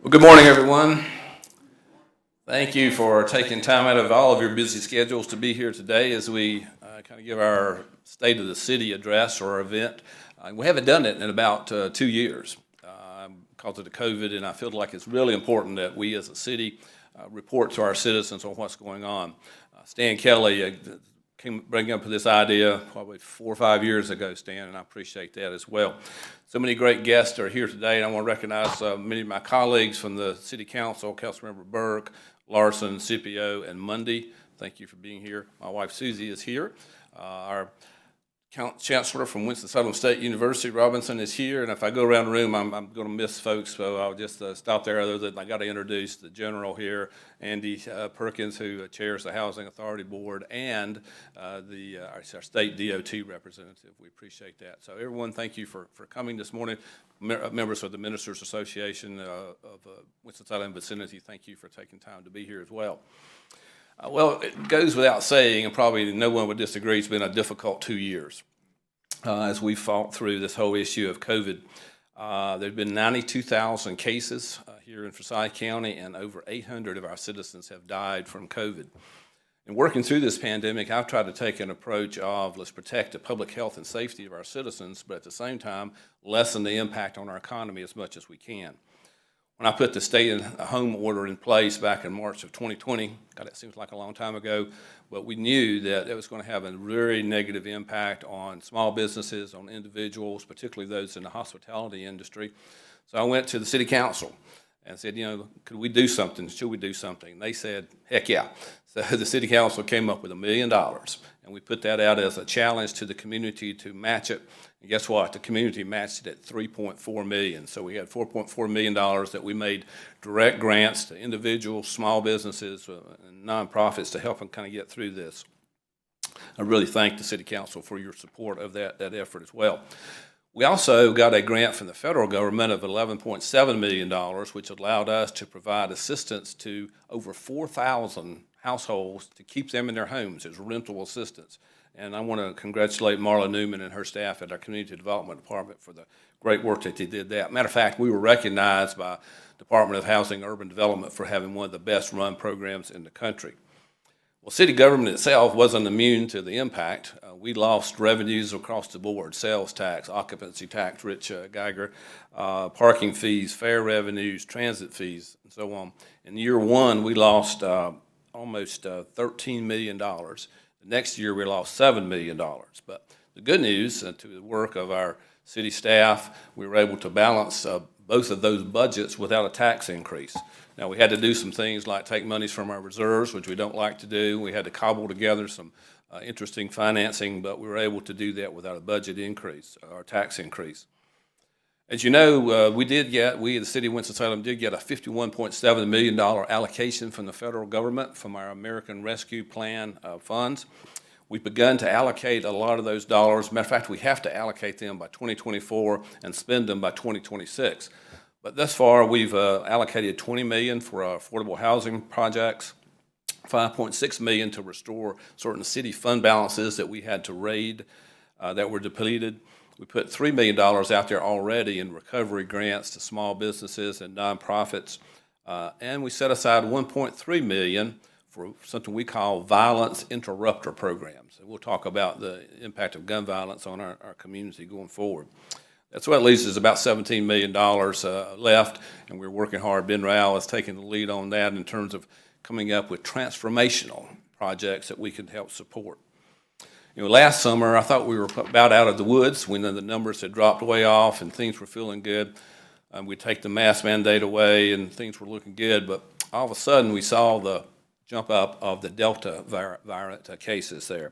Well, good morning, everyone. Thank you for taking time out of all of your busy schedules to be here today as we kind of give our State of the City address or event. We haven't done it in about 2 years because of the COVID, and I feel like it's really important that we as a city report to our citizens on what's going on. Stan Kelly came bringing up this idea probably 4 or 5 years ago, Stan, and I appreciate that as well. So many great guests are here today, and I want to recognize many of my colleagues from the City Council, Councilmember Burke, Larson, Scipio, and Mundy. Thank you for being here. My wife Susie is here. Our Chancellor from Winston-Salem State University, Robinson, is here, and if I go around the room, I'm going to miss folks, so I'll just stop there. Other than I got to introduce the General here, Andy Perkins, who chairs the Housing Authority Board, and our State DOT representative. We appreciate that. So everyone, thank you for coming this morning. Members of the Ministers Association of Winston-Salem vicinity, thank you for taking time to be here as well. Well, it goes without saying, and probably no one would disagree, it's been a difficult 2 years as we fought through this whole issue of COVID. There have been 92,000 cases here in Forsyth County, and over 800 of our citizens have died from COVID. In working through this pandemic, I've tried to take an approach of let's protect the public health and safety of our citizens, but at the same time, lessen the impact on our economy as much as we can. When I put the stay-at-home order in place back in March of 2020, God, it seems like a long time ago, but we knew that it was going to have a very negative impact on small businesses, on individuals, particularly those in the hospitality industry. So I went to the City Council and said, could we do something? Should we do something? And they said, heck yeah. So the City Council came up with $1 million, and we put that out as a challenge to the community to match it. And guess what? The community matched it at $3.4 million. So we had $4.4 million that we made direct grants to individuals, small businesses, and nonprofits to help them kind of get through this. I really thank the City Council for your support of that effort as well. We also got a grant from the federal government of $11.7 million, which allowed us to provide assistance to over 4,000 households to keep them in their homes as rental assistance. And I want to congratulate Marla Newman and her staff at our Community Development Department for the great work that they did that. Matter of fact, we were recognized by Department of Housing and Urban Development for having one of the best run programs in the country. Well, city government itself wasn't immune to the impact. We lost revenues across the board: sales tax, occupancy tax, Rich Geiger, parking fees, fare revenues, transit fees, and so on. In year one, we lost almost $13 million. The next year, we lost $7 million. But the good news, to the work of our city staff, we were able to balance both of those budgets without a tax increase. Now, we had to do some things like take monies from our reserves, which we don't like to do. We had to cobble together some interesting financing, but we were able to do that without a budget increase or tax increase. As you know, we, the City of Winston-Salem, did get a $51.7 million allocation from the federal government from our American Rescue Plan funds. We've begun to allocate a lot of those dollars. Matter of fact, we have to allocate them by 2024 and spend them by 2026. But thus far, we've allocated $20 million for affordable housing projects, $5.6 million to restore certain city fund balances that we had to raid that were depleted. We put $3 million out there already in recovery grants to small businesses and nonprofits, and we set aside $1.3 million for something we call violence interrupter programs. And we'll talk about the impact of gun violence on our community going forward. That's what leaves us about $17 million left, and we're working hard. Ben Rowell is taking the lead on that in terms of coming up with transformational projects that we can help support. Last summer, I thought we were about out of the woods when the numbers had dropped way off and things were feeling good. We'd take the mask mandate away and things were looking good, but all of a sudden we saw the jump up of the Delta variant cases there.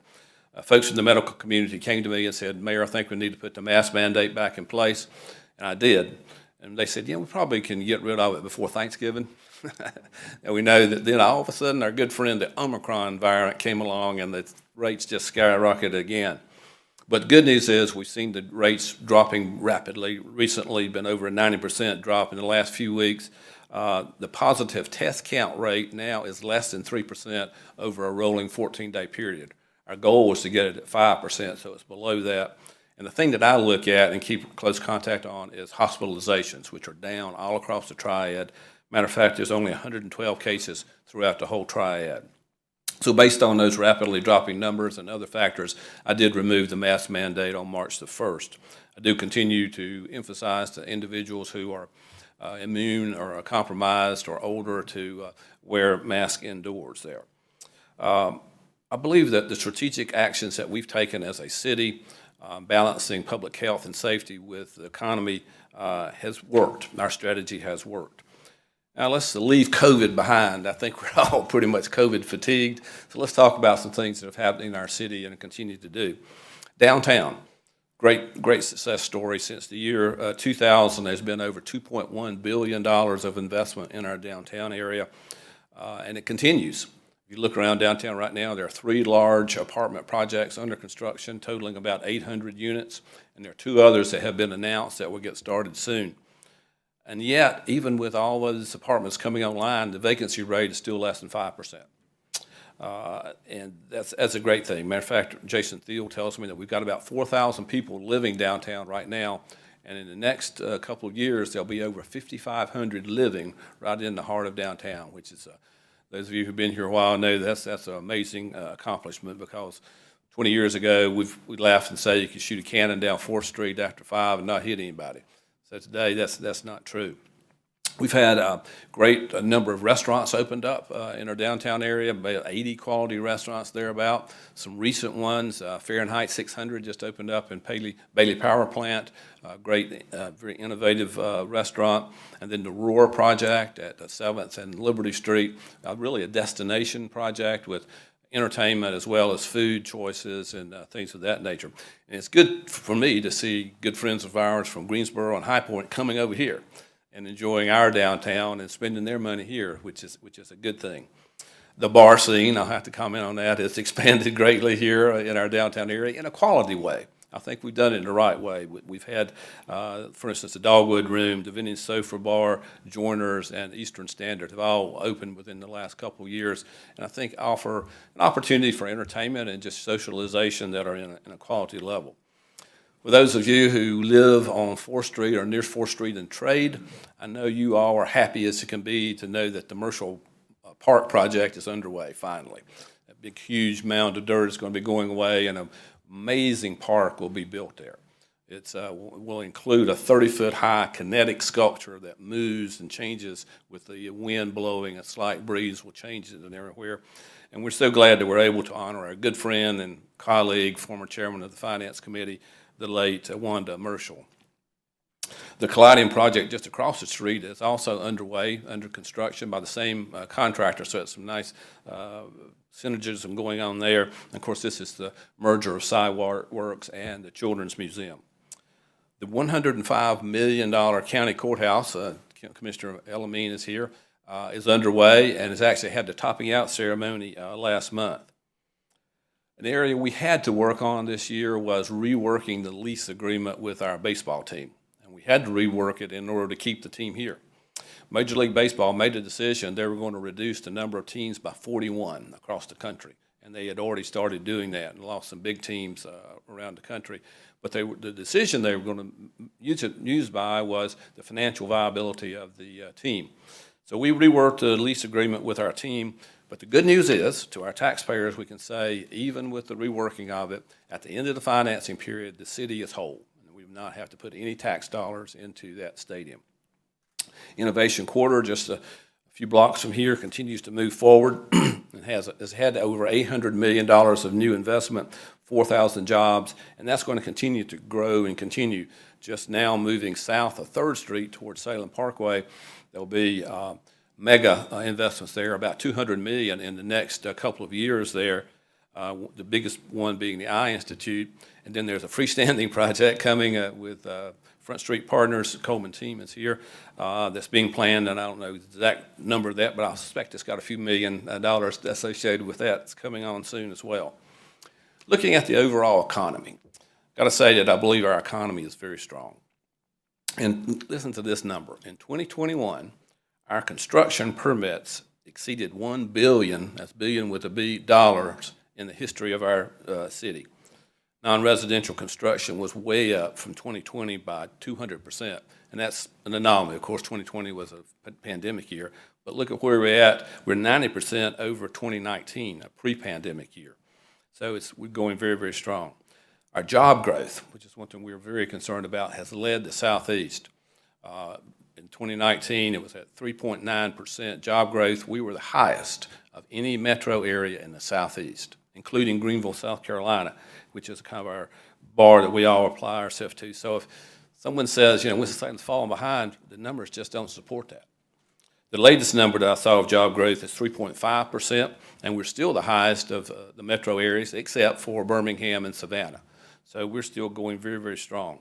Folks in the medical community came to me and said, Mayor, I think we need to put the mask mandate back in place, and I did. And they said, we probably can get rid of it before Thanksgiving. And we know that then all of a sudden our good friend, the Omicron variant, came along and the rates just skyrocketed again. But the good news is we've seen the rates dropping rapidly. Recently, been over a 90% drop in the last few weeks. The positive test count rate now is less than 3% over a rolling 14-day period. Our goal was to get it at 5%, so it's below that. And the thing that I look at and keep close contact on is hospitalizations, which are down all across the triad. Matter of fact, there's only 112 cases throughout the whole triad. So based on those rapidly dropping numbers and other factors, I did remove the mask mandate on March the 1st. I do continue to emphasize to individuals who are immune or compromised or older to wear masks indoors there. I believe that the strategic actions that we've taken as a city, balancing public health and safety with the economy, has worked. Our strategy has worked. Now let's leave COVID behind. I think we're all pretty much COVID fatigued. So let's talk about some things that have happened in our city and continue to do. Downtown, great success story. Since the year 2000, there's been over $2.1 billion of investment in our downtown area, and it continues. If you look around downtown right now, there are 3 large apartment projects under construction totaling about 800 units, and there are 2 others that have been announced that will get started soon. And yet, even with all those apartments coming online, the vacancy rate is still less than 5%. And that's a great thing. Matter of fact, Jason Thiel tells me that we've got about 4,000 people living downtown right now, and in the next couple of years, there'll be over 5,500 living right in the heart of downtown, which is, those of you who've been here a while know that's an amazing accomplishment, because 20 years ago, we laughed and said you could shoot a cannon down 4th Street after 5 and not hit anybody. So today, that's not true. We've had a great number of restaurants opened up in our downtown area, about 80 quality restaurants thereabout. Some recent ones, Fahrenheit 600 just opened up in Bailey Power Plant, great, very innovative restaurant. And then the Roar Project at 7th and Liberty Street, really a destination project with entertainment as well as food choices and things of that nature. And it's good for me to see good friends of ours from Greensboro and High Point coming over here and enjoying our downtown and spending their money here, which is a good thing. The bar scene, I'll have to comment on that, has expanded greatly here in our downtown area in a quality way. I think we've done it in the right way. We've had, for instance, the Dogwood Room, the Vintage Sofa Bar, Joiners, and Eastern Standard have all opened within the last couple of years, and I think offer an opportunity for entertainment and just socialization that are in a quality level. For those of you who live on 4th Street or near 4th Street and trade, I know you all are happy as it can be to know that the Mercial Park project is underway finally. That big, huge mound of dirt is going to be going away, and an amazing park will be built there. It will include a 30-foot high kinetic sculpture that moves and changes with the wind blowing. A slight breeze will change it and everywhere. And we're so glad that we're able to honor our good friend and colleague, former chairman of the Finance Committee, the late Wanda Mercial. The Caladium project just across the street is also underway, under construction by the same contractor, so it's some nice synergism going on there. And of course, this is the merger of SciWorks and the Children's Museum. The $105 million county courthouse, Commissioner Elamine is here, is underway and has actually had the topping out ceremony last month. An area we had to work on this year was reworking the lease agreement with our baseball team. And we had to rework it in order to keep the team here. Major League Baseball made a decision they were going to reduce the number of teams by 41 across the country. And they had already started doing that and lost some big teams around the country. But the decision they were going to use by was the financial viability of the team. So we reworked the lease agreement with our team. But the good news is, to our taxpayers, we can say, even with the reworking of it, at the end of the financing period, the city is whole. And we will not have to put any tax dollars into that stadium. Innovation Quarter, just a few blocks from here, continues to move forward and has had over $800 million of new investment, 4,000 jobs, and that's going to continue to grow and continue. Just now moving south of 3rd Street towards Salem Parkway, there'll be mega investments there, about $200 million in the next couple of years there, the biggest one being the Eye Institute. And then there's a freestanding project coming with Front Street Partners, Coleman team is here, that's being planned, and I don't know the exact number of that, but I suspect it's got a few $1 million associated with that. It's coming on soon as well. Looking at the overall economy, got to say that I believe our economy is very strong. And listen to this number. In 2021, our construction permits exceeded $1 billion, that's billion with a B, dollars in the history of our city. Non-residential construction was way up from 2020 by 200%, and that's an anomaly. Of course, 2020 was a pandemic year, but look at where we're at. We're 90% over 2019, a pre-pandemic year. So we're going very, very strong. Our job growth, which is one thing we're very concerned about, has led the Southeast. In 2019, it was at 3.9% job growth. We were the highest of any metro area in the Southeast, including Greenville, South Carolina, which is kind of our bar that we all apply ourselves to. So if someone says, Winston-Salem's falling behind, the numbers just don't support that. The latest number that I saw of job growth is 3.5%, and we're still the highest of the metro areas, except for Birmingham and Savannah. So we're still going very, very strong.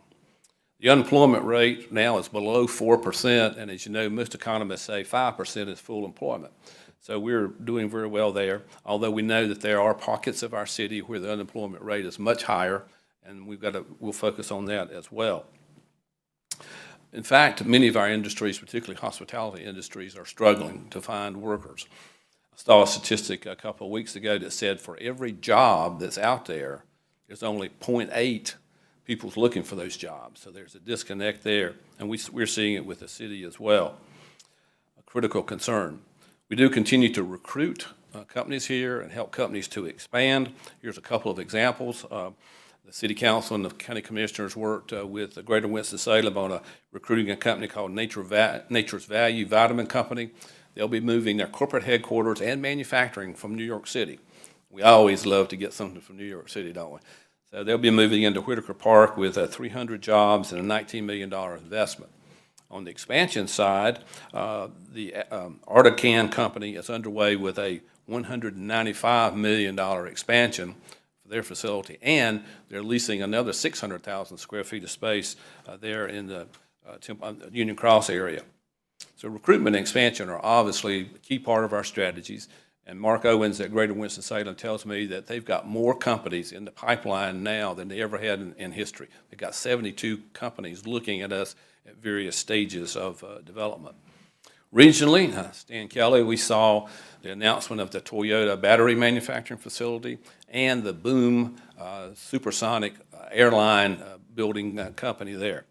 The unemployment rate now is below 4%, and as you know, most economists say 5% is full employment. So we're doing very well there, although we know that there are pockets of our city where the unemployment rate is much higher, and we'll focus on that as well. In fact, many of our industries, particularly hospitality industries, are struggling to find workers. I saw a statistic a couple of weeks ago that said for every job that's out there, there's only 0.8 people looking for those jobs. So there's a disconnect there, and we're seeing it with the city as well. A critical concern. We do continue to recruit companies here and help companies to expand. Here's a couple of examples. The City Council and the County Commissioners worked with the Greater Winston-Salem on recruiting a company called Nature's Value Vitamin Company. They'll be moving their corporate headquarters and manufacturing from New York City. We always love to get something from New York City, don't we? So they'll be moving into Whitaker Park with 300 jobs and a $19 million investment. On the expansion side, the Artican Company is underway with a $195 million expansion for their facility, and they're leasing another 600,000 square feet of space there in the Union Cross area. So recruitment and expansion are obviously a key part of our strategies, and Mark Owens at Greater Winston-Salem tells me that they've got more companies in the pipeline now than they ever had in history. They've got 72 companies looking at us at various stages of development. Regionally, Stan Kelly, we saw the announcement of the Toyota battery manufacturing facility and the Boom supersonic airline building company there.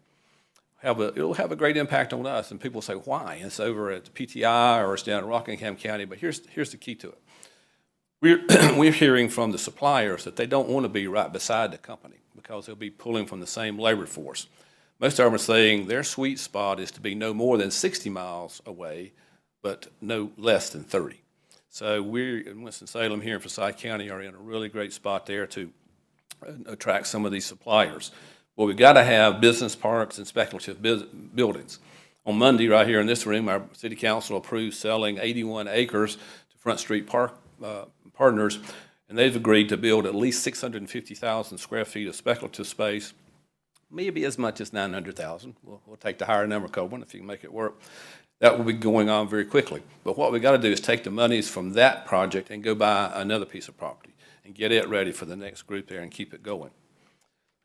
It'll have a great impact on us, and people say, why? It's over at the PTI or it's down in Rockingham County, but here's the key to it. We're hearing from the suppliers that they don't want to be right beside the company because they'll be pulling from the same labor force. Most of them are saying their sweet spot is to be no more than 60 miles away, but no less than 30. So we're in Winston-Salem here in Forsyth County are in a really great spot there to attract some of these suppliers. Well, we've got to have business parks and speculative buildings. On Monday, right here in this room, our city council approved selling 81 acres to Front Street Park Partners, and they've agreed to build at least 650,000 square feet of speculative space, maybe as much as 900,000. We'll take the higher number, Coburn, if you can make it work. That will be going on very quickly. But what we've got to do is take the monies from that project and go buy another piece of property and get it ready for the next group there and keep it going.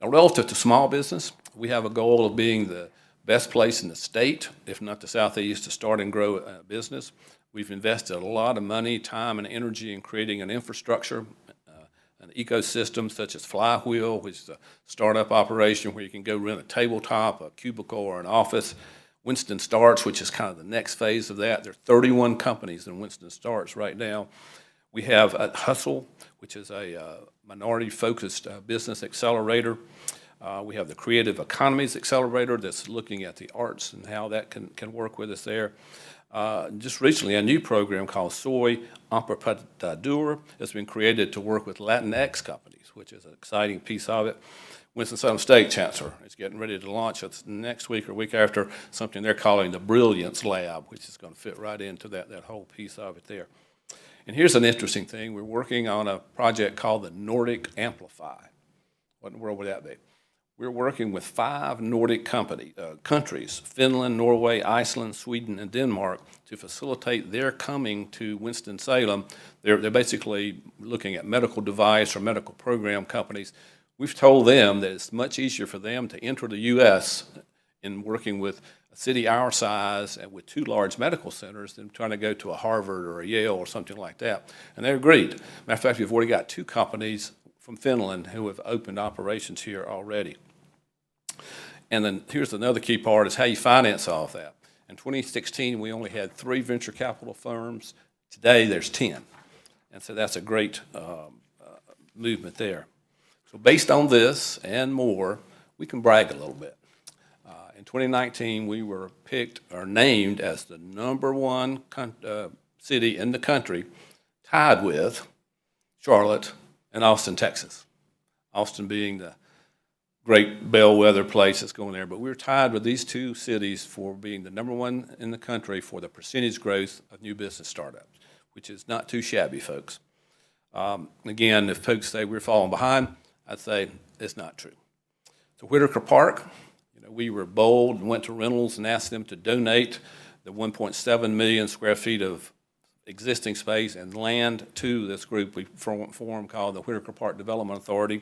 Now, relative to small business, we have a goal of being the best place in the state, if not the Southeast, to start and grow a business. We've invested a lot of money, time, and energy in creating an infrastructure, an ecosystem such as Flywheel, which is a startup operation where you can go rent a tabletop, a cubicle, or an office. Winston Starts, which is kind of the next phase of that. There are 31 companies in Winston Starts right now. We have Hustle, which is a minority-focused business accelerator. We have the Creative Economies Accelerator that's looking at the arts and how that can work with us there. Just recently, a new program called Soy Emprendedor has been created to work with Latinx companies, which is an exciting piece of it. Winston-Salem State Chancellor is getting ready to launch next week or week after something they're calling the Brilliance Lab, which is going to fit right into that whole piece of it there. And here's an interesting thing. We're working on a project called the Nordic Amplify. What in the world would that be? We're working with 5 Nordic countries, Finland, Norway, Iceland, Sweden, and Denmark, to facilitate their coming to Winston-Salem. They're basically looking at medical device or medical program companies. We've told them that it's much easier for them to enter the U.S. in working with a city our size and with 2 large medical centers than trying to go to a Harvard or a Yale or something like that. And they agreed. Matter of fact, we've already got 2 companies from Finland who have opened operations here already. And then here's another key part is how you finance all of that. In 2016, we only had 3 venture capital firms. Today, there's 10. And so that's a great movement there. So based on this and more, we can brag a little bit. In 2019, we were picked or named as the #1 city in the country, tied with Charlotte and Austin, Texas. Austin being the great bellwether place that's going there. But we're tied with these 2 cities for being the #1 in the country for the percentage growth of new business startups, which is not too shabby, folks. Again, if folks say we're falling behind, I'd say it's not true. So Whitaker Park, we were bold and went to Reynolds and asked them to donate the 1.7 million square feet of existing space and land to this group we formed called the Whitaker Park Development Authority.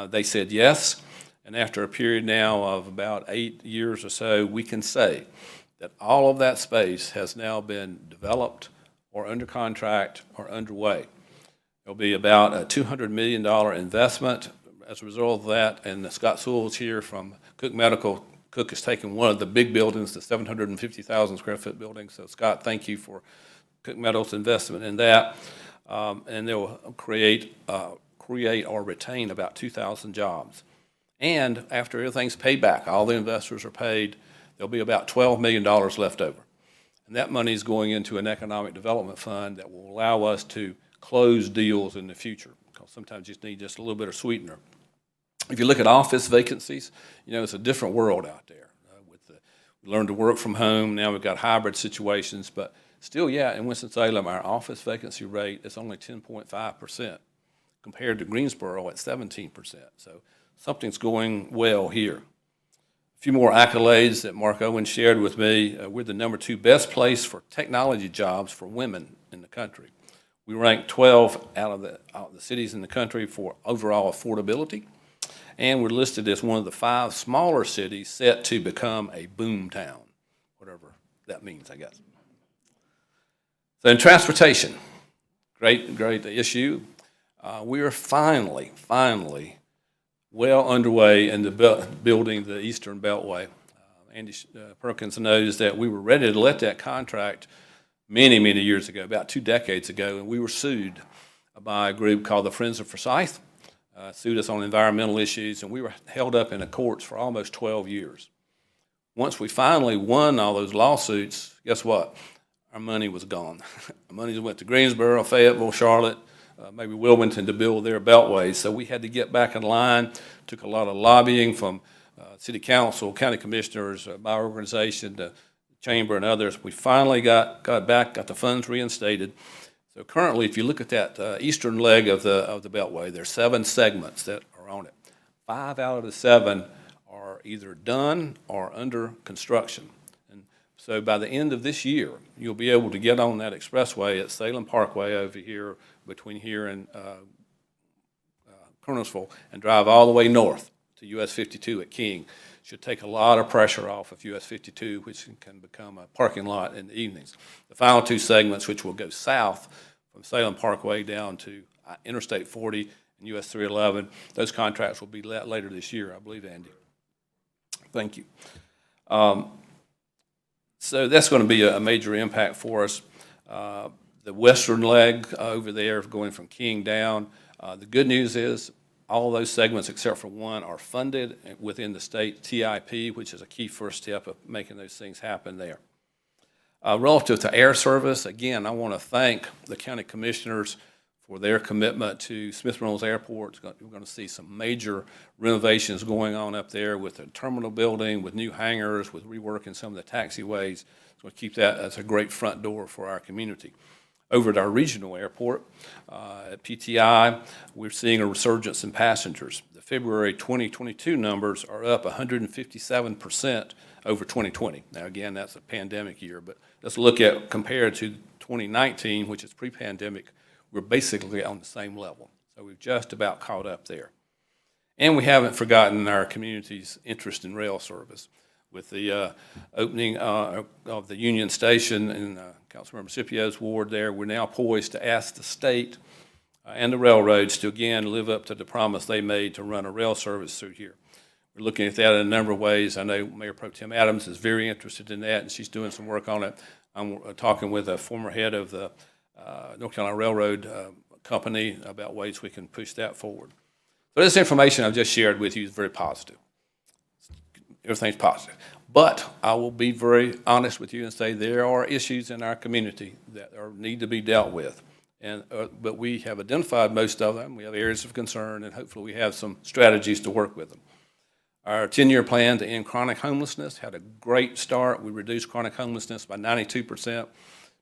They said yes, and after a period now of about 8 years or so, we can say that all of that space has now been developed or under contract or underway. There'll be about a $200 million investment as a result of that, and Scott Sewell's here from Cook Medical. Cook has taken one of the big buildings, the 750,000 square foot building. So Scott, thank you for Cook Medical's investment in that. And they will create or retain about 2,000 jobs. And after everything's paid back, all the investors are paid, there'll be about $12 million left over. And that money is going into an economic development fund that will allow us to close deals in the future, because sometimes you just need just a little bit of sweetener. If you look at office vacancies, it's a different world out there. We learned to work from home. Now we've got hybrid situations, but still, in Winston-Salem, our office vacancy rate is only 10.5% compared to Greensboro at 17%. So something's going well here. A few more accolades that Mark Owen shared with me. We're the #2 best place for technology jobs for women in the country. We rank 12 out of the cities in the country for overall affordability. And we're listed as one of the 5 smaller cities set to become a boom town, whatever that means, I guess. So in transportation, great issue. We are finally well underway in building the Eastern Beltway. Andy Perkins knows that we were ready to let that contract many years ago, about 2 decades ago, and we were sued by a group called the Friends of Forsyth. Sued us on environmental issues, and we were held up in the courts for almost 12 years. Once we finally won all those lawsuits, guess what? Our money was gone. Our money went to Greensboro, Fayetteville, Charlotte, maybe Wilmington to build their beltways. So we had to get back in line. Took a lot of lobbying from city council, county commissioners, my organization, the chamber, and others. We finally got the funds reinstated. So currently, if you look at that eastern leg of the beltway, there's 7 segments that are on it. 5 out of the 7 are either done or under construction. And so by the end of this year, you'll be able to get on that expressway at Salem Parkway over here, between here and Colonelsville, and drive all the way north to US 52 at King. Should take a lot of pressure off of US 52, which can become a parking lot in the evenings. The final 2 segments, which will go south from Salem Parkway down to Interstate 40 and US 311, those contracts will be let later this year, I believe, Andy. Thank you. So that's going to be a major impact for us. The western leg over there, going from King down, the good news is all those segments except for one are funded within the state TIP, which is a key first step of making those things happen there. Relative to air service, again, I want to thank the county commissioners for their commitment to Smith Reynolds Airport. We're going to see some major renovations going on up there with the terminal building, with new hangars, with reworking some of the taxiways. So we'll keep that as a great front door for our community. Over at our regional airport, at PTI, we're seeing a resurgence in passengers. The February 2022 numbers are up 157% over 2020. Now, again, that's a pandemic year, but let's look at compared to 2019, which is pre-pandemic, we're basically on the same level. So we've just about caught up there. And we haven't forgotten our community's interest in rail service. With the opening of the Union Station in Councilmember Scipio's ward there, we're now poised to ask the state and the railroads to, again, live up to the promise they made to run a rail service through here. We're looking at that in a number of ways. I know Mayor Pro Tem Adams is very interested in that, and she's doing some work on it. I'm talking with a former head of the North Carolina Railroad Company about ways we can push that forward. So this information I've just shared with you is very positive. Everything's positive. But I will be very honest with you and say there are issues in our community that need to be dealt with. But we have identified most of them. We have areas of concern, and hopefully we have some strategies to work with them. Our 10-year plan to end chronic homelessness had a great start. We reduced chronic homelessness by 92%,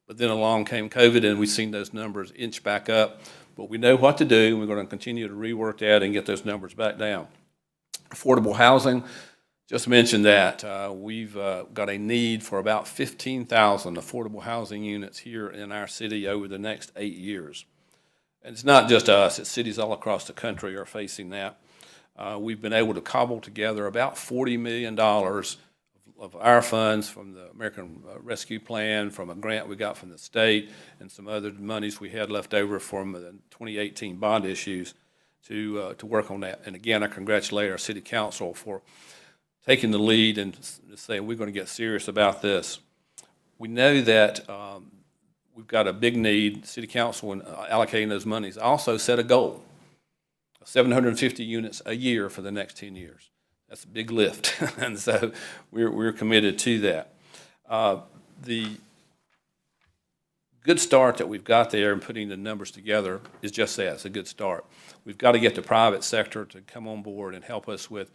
but then along came COVID, and we've seen those numbers inch back up. But we know what to do, and we're going to continue to rework that and get those numbers back down. Affordable housing, just mentioned that. We've got a need for about 15,000 affordable housing units here in our city over the next 8 years. And it's not just us, it's cities all across the country are facing that. We've been able to cobble together about $40 million of our funds from the American Rescue Plan, from a grant we got from the state, and some other monies we had left over from the 2018 bond issues to work on that. And again, I congratulate our city council for taking the lead and saying we're going to get serious about this. We know that we've got a big need. City council, in allocating those monies, also set a goal. 750 units a year for the next 10 years. That's a big lift, and so we're committed to that. The good start that we've got there in putting the numbers together is just that, it's a good start. We've got to get the private sector to come on board and help us with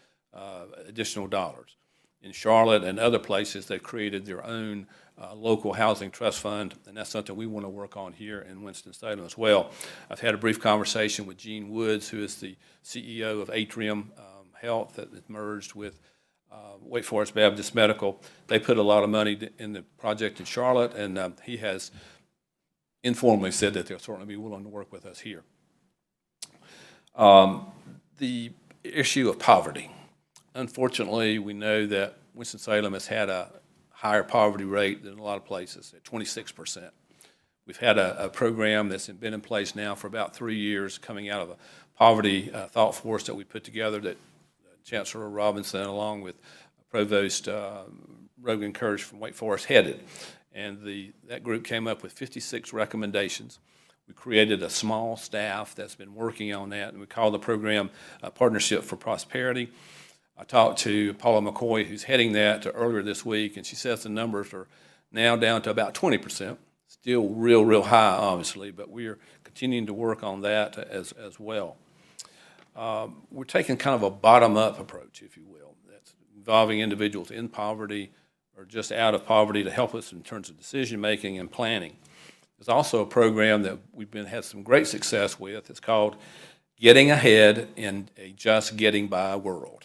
additional dollars. In Charlotte and other places, they've created their own local housing trust fund, and that's something we want to work on here in Winston-Salem as well. I've had a brief conversation with Gene Woods, who is the CEO of Atrium Health that merged with Wake Forest Baptist Medical. They put a lot of money in the project in Charlotte, and he has informally said that they'll certainly be willing to work with us here. The issue of poverty. Unfortunately, we know that Winston-Salem has had a higher poverty rate than a lot of places, at 26%. We've had a program that's been in place now for about 3 years, coming out of a poverty thought force that we put together that Chancellor Robinson, along with Provost Rogan Kirsch from Wake Forest, headed. And that group came up with 56 recommendations. We created a small staff that's been working on that, and we call the program Partnership for Prosperity. I talked to Paula McCoy, who's heading that, earlier this week, and she says the numbers are now down to about 20%. Still real high, obviously, but we are continuing to work on that as well. We're taking kind of a bottom-up approach, if you will, that's involving individuals in poverty or just out of poverty to help us in terms of decision-making and planning. There's also a program that we've had some great success with. It's called Getting Ahead in a Just Getting By world.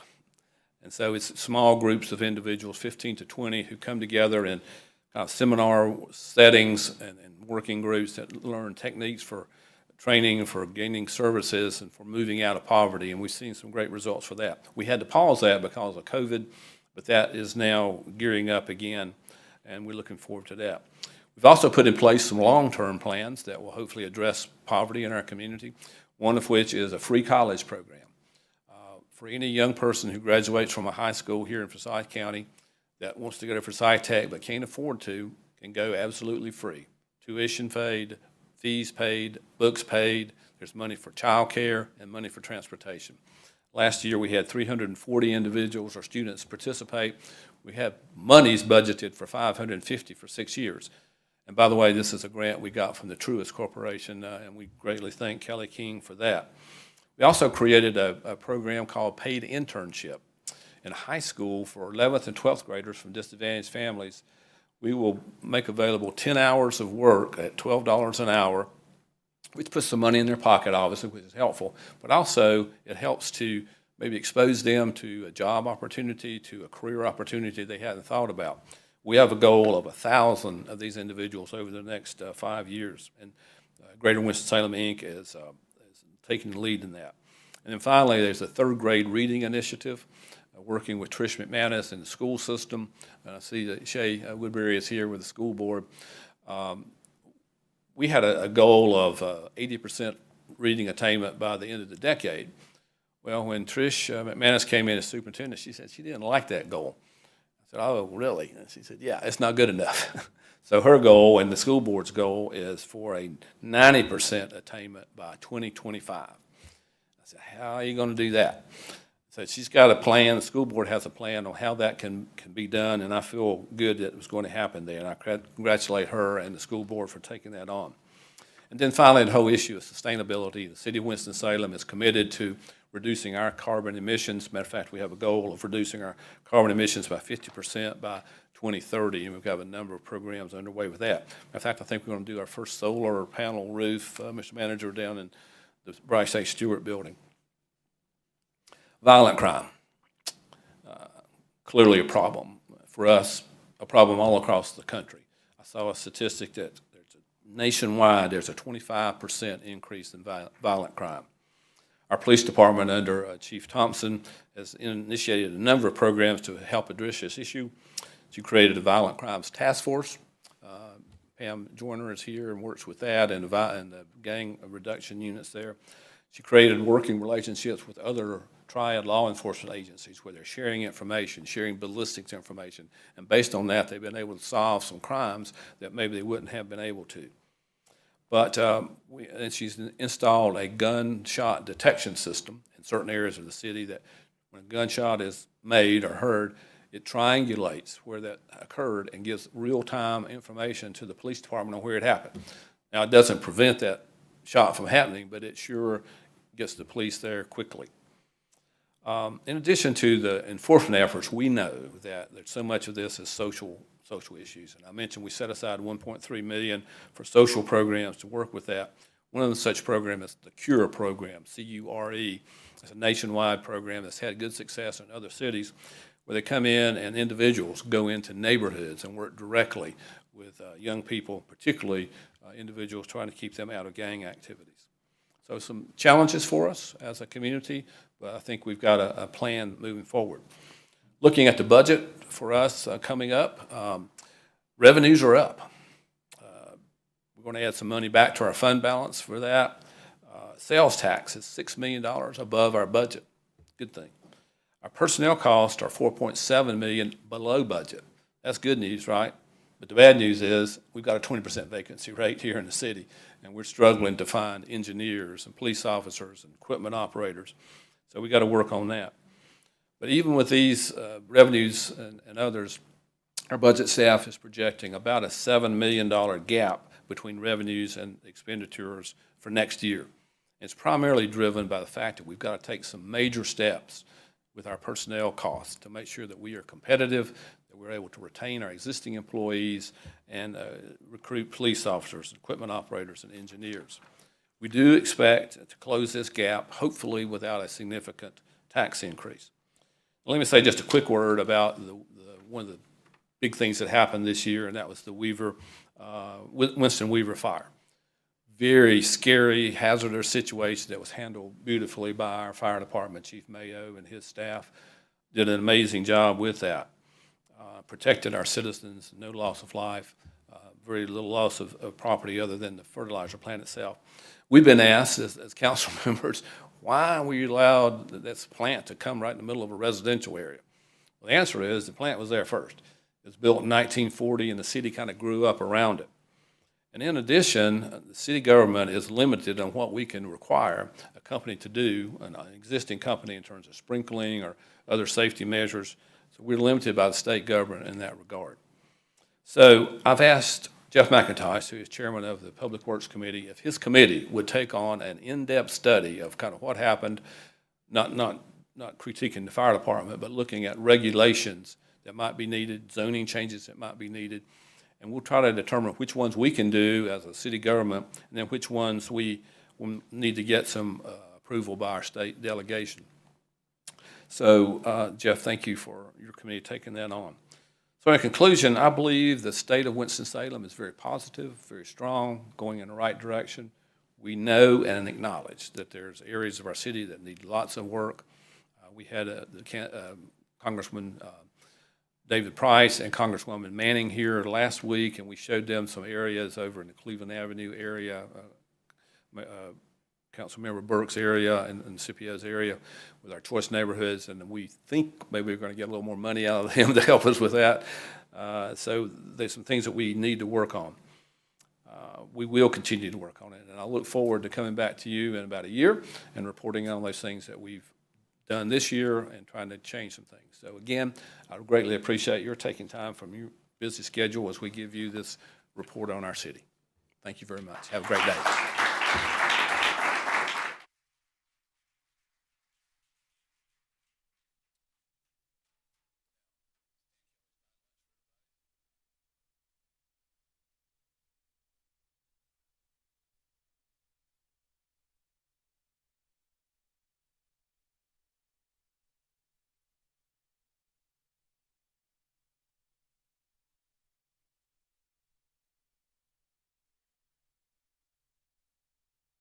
And so it's small groups of individuals, 15 to 20, who come together in kind of seminar settings and working groups that learn techniques for training, for gaining services, and for moving out of poverty. And we've seen some great results for that. We had to pause that because of COVID, but that is now gearing up again, and we're looking forward to that. We've also put in place some long-term plans that will hopefully address poverty in our community, one of which is a free college program. For any young person who graduates from a high school here in Forsyth County that wants to go to Forsyth Tech but can't afford to, can go absolutely free. Tuition paid, fees paid, books paid. There's money for child care and money for transportation. Last year we had 340 individuals or students participate. We have monies budgeted for 550 for 6 years. And by the way, this is a grant we got from the Truist Corporation, and we greatly thank Kelly King for that. We also created a program called Paid Internship in high school for 11th and 12th graders from disadvantaged families. We will make available 10 hours of work at $12 an hour, which puts some money in their pocket, obviously, which is helpful, but also it helps to maybe expose them to a job opportunity, to a career opportunity they hadn't thought about. We have a goal of 1,000 of these individuals over the next 5 years, and Greater Winston-Salem, Inc. is taking the lead in that. And then finally, there's a third grade reading initiative, working with Trish McManus in the school system. I see that Shay Woodbury is here with the school board. We had a goal of 80% reading attainment by the end of the decade. Well, when Trish McManus came in as superintendent, she said she didn't like that goal. I said, oh, really? And she said, yeah, it's not good enough. So her goal and the school board's goal is for a 90% attainment by 2025. I said, how are you going to do that? So she's got a plan. The school board has a plan on how that can be done, and I feel good that it was going to happen there. And I congratulate her and the school board for taking that on. And then finally, the whole issue of sustainability. The city of Winston-Salem is committed to reducing our carbon emissions. Matter of fact, we have a goal of reducing our carbon emissions by 50% by 2030, and we've got a number of programs underway with that. In fact, I think we're going to do our first solar panel roof, Mr. Manager, down in the Bryce A. Stewart building. Violent crime, clearly a problem for us, a problem all across the country. I saw a statistic that nationwide there's a 25% increase in violent crime. Our police department under Chief Thompson has initiated a number of programs to help address this issue. She created a violent crimes task force. Pam Joyner is here and works with that and the gang reduction units there. She created working relationships with other triad law enforcement agencies where they're sharing information, sharing ballistics information, and based on that, they've been able to solve some crimes that maybe they wouldn't have been able to. But and she's installed a gunshot detection system in certain areas of the city that when a gunshot is made or heard, it triangulates where that occurred and gives real-time information to the police department on where it happened. Now, it doesn't prevent that shot from happening, but it sure gets the police there quickly. In addition to the enforcement efforts, we know that so much of this is social issues. And I mentioned we set aside $1.3 million for social programs to work with that. One of the such programs is the CURE program, C-U-R-E. It's a nationwide program that's had good success in other cities where they come in and individuals go into neighborhoods and work directly with young people, particularly individuals trying to keep them out of gang activities. So some challenges for us as a community, but I think we've got a plan moving forward. Looking at the budget for us coming up, revenues are up. We're going to add some money back to our fund balance for that. Sales tax is $6 million above our budget. Good thing. Our personnel costs are $4.7 million below budget. That's good news, right? But the bad news is we've got a 20% vacancy rate here in the city, and we're struggling to find engineers and police officers and equipment operators. So we got to work on that. But even with these revenues and others, our budget staff is projecting about a $7 million gap between revenues and expenditures for next year. It's primarily driven by the fact that we've got to take some major steps with our personnel costs to make sure that we are competitive, that we're able to retain our existing employees and recruit police officers, equipment operators, and engineers. We do expect to close this gap, hopefully without a significant tax increase. Let me say just a quick word about one of the big things that happened this year, and that was the Winston Weaver fire. Very scary, hazardous situation that was handled beautifully by our fire department, Chief Mayo and his staff. Did an amazing job with that. Protected our citizens, no loss of life, very little loss of property other than the fertilizer plant itself. We've been asked as council members, why were you allowed this plant to come right in the middle of a residential area? Well, the answer is the plant was there first. It was built in 1940 and the city kind of grew up around it. And in addition, the city government is limited on what we can require a company to do, an existing company in terms of sprinkling or other safety measures. So we're limited by the state government in that regard. So I've asked Jeff McIntosh, who is chairman of the Public Works Committee, if his committee would take on an in-depth study of kind of what happened, not critiquing the fire department, but looking at regulations that might be needed, zoning changes that might be needed, and we'll try to determine which ones we can do as a city government, and then which ones we will need to get some approval by our state delegation. So, Jeff, thank you for your committee taking that on. So in conclusion, I believe the state of Winston-Salem is very positive, very strong, going in the right direction. We know and acknowledge that there's areas of our city that need lots of work. We had Congressman David Price and Congresswoman Manning here last week, and we showed them some areas over in the Cleveland Avenue area, Councilmember Burke's area and Scipio's area with our choice neighborhoods, and we think maybe we're going to get a little more money out of him to help us with that. So there's some things that we need to work on. We will continue to work on it, and I look forward to coming back to you in about a year and reporting on those things that we've done this year and trying to change some things. So again, I greatly appreciate your taking time from your busy schedule as we give you this report on our city. Thank you very much. Have a great day.